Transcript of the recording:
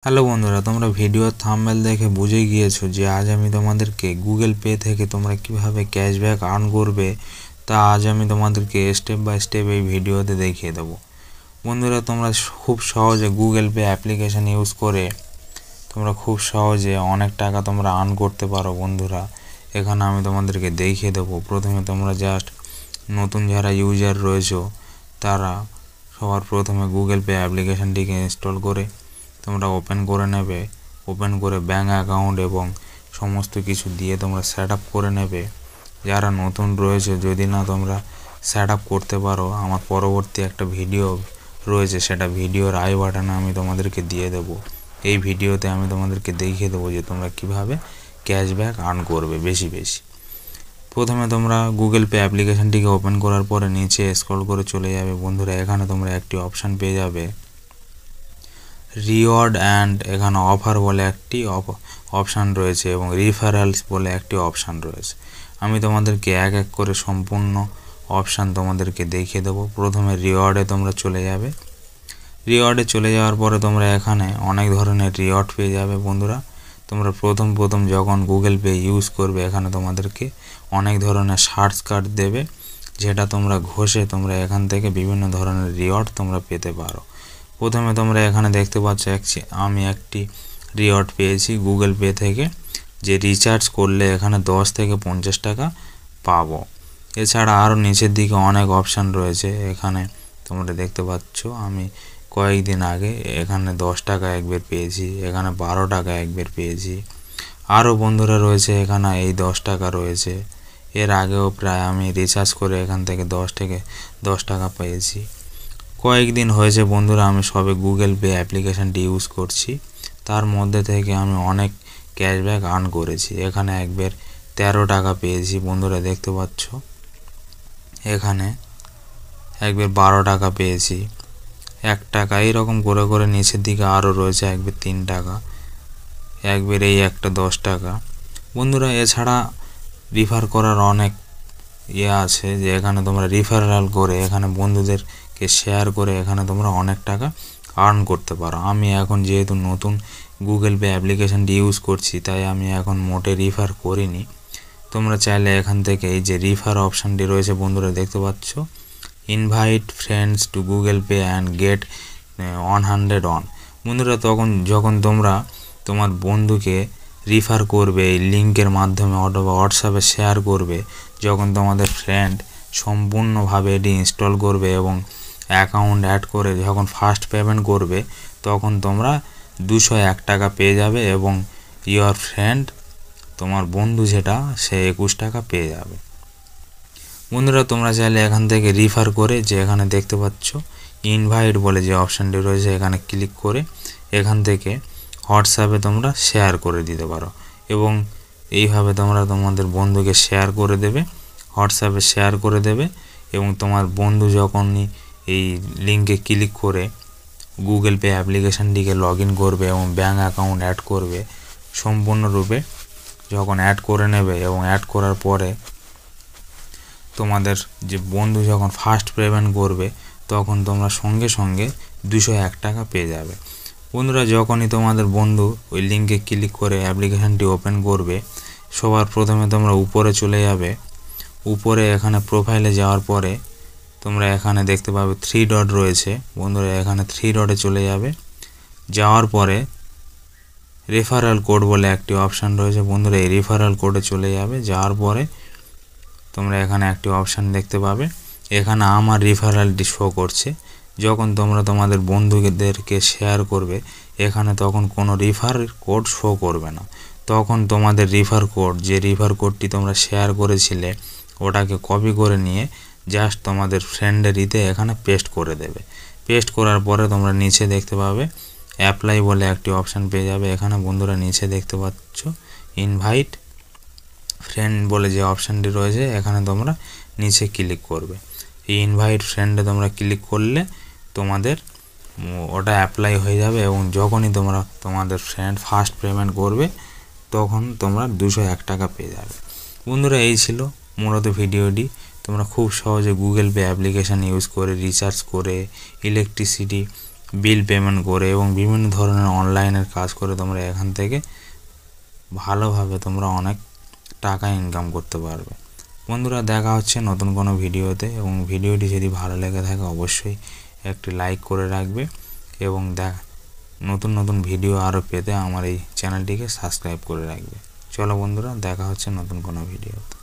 Hello বন্ধুরা, তোমরা ভিডিওর থাম্বনেল দেখে বুঝে গিয়েছো যে আজ আমি তোমাদেরকে গুগল পে থেকে তোমরা কিভাবে ক্যাশব্যাক আর্ন করবে তা আজ আমি তোমাদেরকে স্টেপ বাই স্টেপ এই ভিডিওতে দেখিয়ে দেবো। বন্ধুরা, তোমরা খুব সহজে গুগল পে অ্যাপ্লিকেশন ইউজ করে তোমরা খুব সহজে অনেক টাকা তোমরা আর্ন করতে পারো। বন্ধুরা, এখানে আমি তোমাদেরকে দেখিয়ে দেবো। প্রথমে তোমরা জাস্ট নতুন যারা ইউজার রয়েছো তারা সবার প্রথমে গুগল পে অ্যাপ্লিকেশনটিকে ইনস্টল করে তোমরা ওপেন করে নেবে। ওপেন করে ব্যাঙ্ক অ্যাকাউন্ট এবং সমস্ত কিছু দিয়ে তোমরা সেট আপ করে নেবে। যারা নতুন রয়েছে, যদি না তোমরা সেট আপ করতে পারো, আমার পরবর্তী একটা ভিডিও রয়েছে, সেটা ভিডিওর আই বাটনে আমি তোমাদেরকে দিয়ে দেবো। এই ভিডিওতে আমি তোমাদেরকে দেখিয়ে দেবো যে তোমরা কিভাবে ক্যাশব্যাক আর্ন করবে বেশি বেশি। প্রথমে তোমরা গুগল পে অ্যাপ্লিকেশনটিকে ওপেন করার পরে নিচে স্ক্রল করে চলে যাবে। বন্ধুরা, এখানে তোমরা একটি অপশান পেয়ে যাবে রিওয়ার্ড অ্যান্ড এখানে অফার বলে একটি অপশান রয়েছে এবং রিফারেলস বলে একটি অপশান রয়েছে। আমি তোমাদেরকে এক এক করে সম্পূর্ণ অপশান তোমাদেরকে দেখিয়ে দেবো। প্রথমে রিওয়ার্ডে তোমরা চলে যাবে। রিওয়ার্ডে চলে যাওয়ার পরে তোমরা এখানে অনেক ধরনের রিওয়ার্ড পেয়ে যাবে। বন্ধুরা, তোমরা প্রথম যখন গুগল পে ইউজ করবে, এখানে তোমাদেরকে অনেক ধরনের সার্চ কার্ড দেবে, যেটা তোমরা ঘষে তোমরা এখান থেকে বিভিন্ন ধরনের রিওয়ার্ড তোমরা পেতে পারো। প্রথমে তোমরা এখানে দেখতে পাচ্ছ আমি একটি রিওয়ার্ড পেয়েছি গুগল পে থেকে, যে রিচার্জ করলে এখানে 10 থেকে 50 টাকা পাবো। এছাড়া আরও নিচের দিকে অনেক অপশান রয়েছে। এখানে তোমরা দেখতে পাচ্ছ আমি কয়েকদিন আগে এখানে 10 টাকা একবার পেয়েছি, এখানে 12 টাকা একবার পেয়েছি। আরও বন্ধুরা রয়েছে, এখানে এই 10 টাকা রয়েছে। এর আগেও প্রায় আমি রিচার্জ করে এখান থেকে 10 টাকা পেয়েছি। কয়েকদিন হয়েছে বন্ধুরা আমি সবে গুগল পে অ্যাপ্লিকেশানটি ইউজ করছি, তার মধ্যে থেকে আমি অনেক ক্যাশব্যাক আর্ন করেছি। এখানে একবার 13 টাকা পেয়েছি। বন্ধুরা দেখতে পাচ্ছ, এখানে একবার 12 টাকা পেয়েছি, 1 টাকা, এইরকম করে করে নিচের দিকে আরও রয়েছে একবার 3 টাকা, একবার এই একটা 10 টাকা। বন্ধুরা, এছাড়া রিফার করার অনেক আছে, যে এখানে তোমরা রিফারেল করে এখানে বন্ধুদেরকে শেয়ার করে এখানে তোমরা অনেক টাকা আর্ন করতে পারো। আমি এখন যেহেতু নতুন গুগল পে অ্যাপ্লিকেশানটি ইউজ করছি, তাই আমি এখন মোটে রিফার করিনি। তোমরা চাইলে এখান থেকে এই যে রিফার অপশানটি রয়েছে, বন্ধুরা দেখতে পাচ্ছ, invite friends to Google Pay and get 100 on. বন্ধুরা, যখন তোমরা তোমার বন্ধুকে রিফার করবে এই লিঙ্কের মাধ্যমে অথবা হোয়াটসঅ্যাপে শেয়ার করবে, যখন তোমাদের ফ্রেন্ড সম্পূর্ণভাবে এটি ইনস্টল করবে এবং অ্যাকাউন্ট অ্যাড করে যখন ফার্স্ট পেমেন্ট করবে, তখন তোমরা 201 টাকা পেয়ে যাবে এবং ইয়োর ফ্রেন্ড, তোমার বন্ধু যেটা, সে 21 টাকা পেয়ে যাবে। বন্ধুরা, তোমরা চাইলে এখান থেকে রিফার করে, যে এখানে দেখতে পাচ্ছ ইনভাইট বলে যে অপশানটি রয়েছে, এখানে ক্লিক করে এখান থেকে হোয়াটসঅ্যাপে তোমরা শেয়ার করে দিতে পারো এবং এইভাবে তোমরা তোমাদের বন্ধুকে শেয়ার করে দেবে, হোয়াটসঅ্যাপে শেয়ার করে দেবে এবং তোমার বন্ধু যখনই এই লিঙ্কে ক্লিক করে গুগল পে অ্যাপ্লিকেশানটিকে লগ ইন করবে এবং ব্যাঙ্ক অ্যাকাউন্ট অ্যাড করবে, সম্পূর্ণরূপে যখন অ্যাড করে নেবে এবং অ্যাড করার পরে তোমাদের যে বন্ধু যখন ফার্স্ট পেমেন্ট করবে, তখন তোমরা সঙ্গে সঙ্গে 201 টাকা পেয়ে যাবে। বন্ধুরা, যখনই তোমাদের বন্ধু ওই লিঙ্কে ক্লিক করে অ্যাপ্লিকেশানটি ওপেন করবে, সবার প্রথমে তোমরা উপরে চলে যাবে। উপরে এখানে প্রোফাইলে যাওয়ার পরে তোমরা এখানে দেখতে পাবে 3 ডট রয়েছে। বন্ধুরা, এখানে 3 ডটে চলে যাবে। যাওয়ার পরে রেফারেল কোড বলে একটি অপশান রয়েছে। বন্ধুরা, এই রেফারেল কোডে চলে যাবে। যাওয়ার পরে তোমরা এখানে একটি অপশান দেখতে পাবে, এখানে আমার রেফারেলটি শো করছে। যখন তোমরা তোমাদের বন্ধুদেরকে শেয়ার করবে, এখানে তখন কোনো রিফার কোড শো করবে না। তখন তোমাদের রিফার কোড, যে রিফার কোডটি তোমরা শেয়ার করেছিলে, ওটাকে কপি করে নিয়ে জাস্ট তোমাদের ফ্রেন্ডের এখানে পেস্ট করে দেবে। পেস্ট করার পরে তোমরা নিচে দেখতে পাবে অ্যাপ্লাই বলে একটি অপশান পেয়ে যাবে। এখানে বন্ধুরা নিচে দেখতে পাচ্ছ ইনভাইট ফ্রেন্ড বলে যে অপশানটি রয়েছে, এখানে তোমরা নিচে ক্লিক করবে। এই ইনভাইট ফ্রেন্ডে তোমরা ক্লিক করলে তোমাদের ওটা অ্যাপ্লাই হয়ে যাবে এবং যখনই তোমরা তোমাদের ফ্রেন্ড ফার্স্ট পেমেন্ট করবে, তখন তোমরা 201 টাকা পেয়ে যাবে। বন্ধুরা, এই ছিল মূলত ভিডিওটি। তোমরা খুব সহজে গুগল পে অ্যাপ্লিকেশান ইউজ করে রিচার্জ করে ইলেকট্রিসিটি বিল পেমেন্ট করে এবং বিভিন্ন ধরনের অনলাইনের কাজ করে তোমরা এখান থেকে ভালোভাবে তোমরা অনেক টাকা ইনকাম করতে পারবে। বন্ধুরা, দেখা হচ্ছে নতুন কোনো ভিডিওতে, এবং ভিডিওটি যদি ভালো লেগে থাকে অবশ্যই একটি লাইক করে রাখবে এবং নতুন নতুন ভিডিও আরও পেতে আমার এই চ্যানেলটিকে সাবস্ক্রাইব করে রাখবে। চলো বন্ধুরা, দেখা হচ্ছে নতুন কোনো ভিডিওতে।